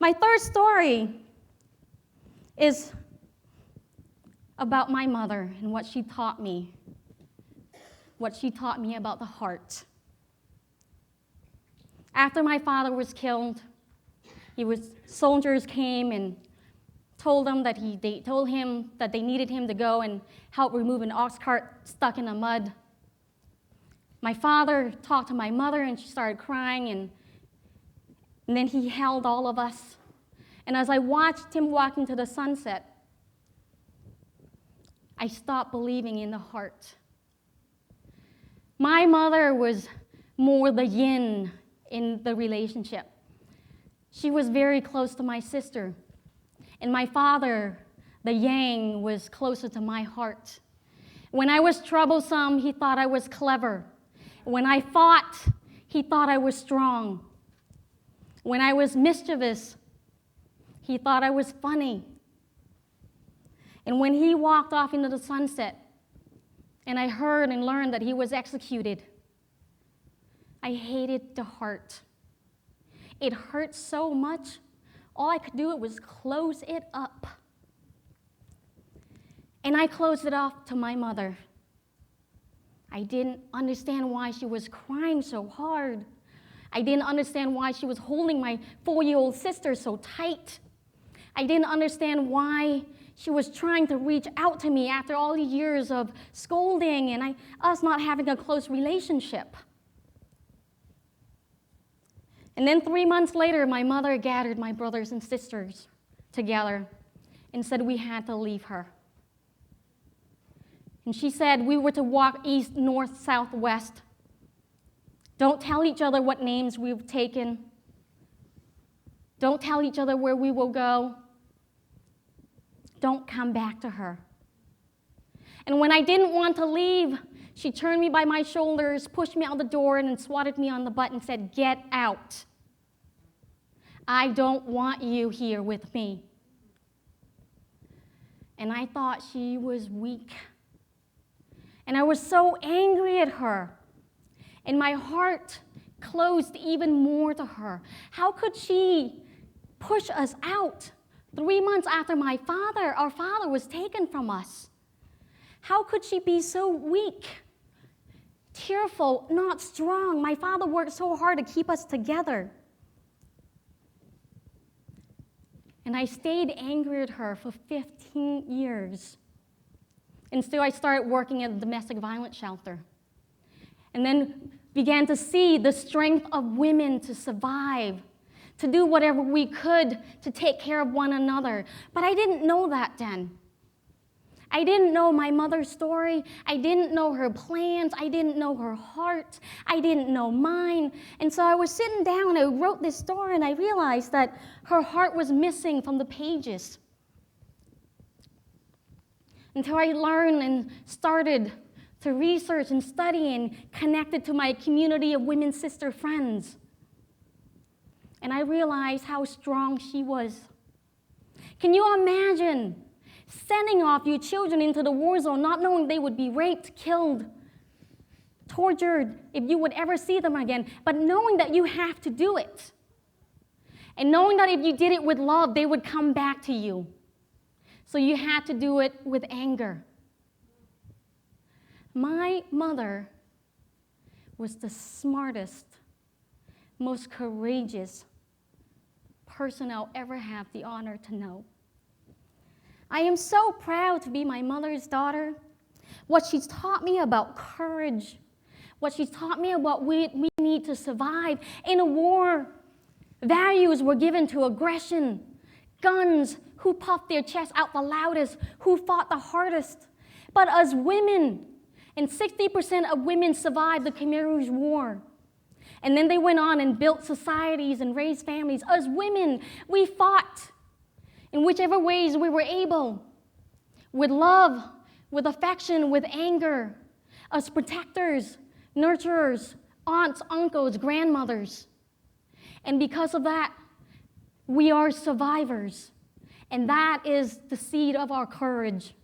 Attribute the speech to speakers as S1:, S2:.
S1: My third story is about my mother and what she taught me about the heart. After my father was killed, soldiers came and told him that they needed him to go and help remove an ox cart stuck in the mud. My father talked to my mother, and she started crying, and then he held all of us. And as I watched him walk into the sunset, I stopped believing in the heart. My mother was more the yin in the relationship. She was very close to my sister. And my father, the yang, was closer to my heart. When I was troublesome, he thought I was clever. When I fought, he thought I was strong. When I was mischievous, he thought I was funny. And when he walked off into the sunset, and I heard and learned that he was executed, I hated the heart. It hurt so much, all I could do was close it up. And I closed it off to my mother. I didn't understand why she was crying so hard. I didn't understand why she was holding my 4-year-old sister so tight. I didn't understand why she was trying to reach out to me after all the years of scolding and us not having a close relationship. And then 3 months later, my mother gathered my brothers and sisters together and said we had to leave her. And she said we were to walk east, north, south, west. Don't tell each other what names we've taken. Don't tell each other where we will go. Don't come back to her. And when I didn't want to leave, she turned me by my shoulders, pushed me out the door, and then swatted me on the butt and said, "Get out. I don't want you here with me." And I thought she was weak. And I was so angry at her. And my heart closed even more to her. How could she push us out 3 months after our father was taken from us? How could she be so weak, tearful, not strong? My father worked so hard to keep us together. And I stayed angry at her for 15 years. And so I started working at a domestic violence shelter. And then began to see the strength of women to survive, to do whatever we could to take care of one another. But I didn't know that then. I didn't know my mother's story. I didn't know her plans. I didn't know her heart. I didn't know mine. And so I was sitting down and I wrote this story, and I realized that her heart was missing from the pages. Until I learned and started to research and study and connected to my community of women sister friends. And I realized how strong she was. Can you imagine sending off your children into the war zone, not knowing they would be raped, killed, tortured, if you would ever see them again, but knowing that you have to do it? And knowing that if you did it with love, they would come back to you. So you had to do it with anger. My mother was the smartest, most courageous person I'll ever have the honor to know. I am so proud to be my mother's daughter. What she's taught me about courage, what she's taught me about what we need to survive in a war. Values were given to aggression, guns, who puffed their chest out the loudest, who fought the hardest. But as women, and 60% of women survived the Khmer Rouge War. And then they went on and built societies and raised families. As women, we fought in whichever ways we were able, with love, with affection, with anger, as protectors, nurturers, aunts, uncles, grandmothers. And because of that, we are survivors. And that is the seed of our courage.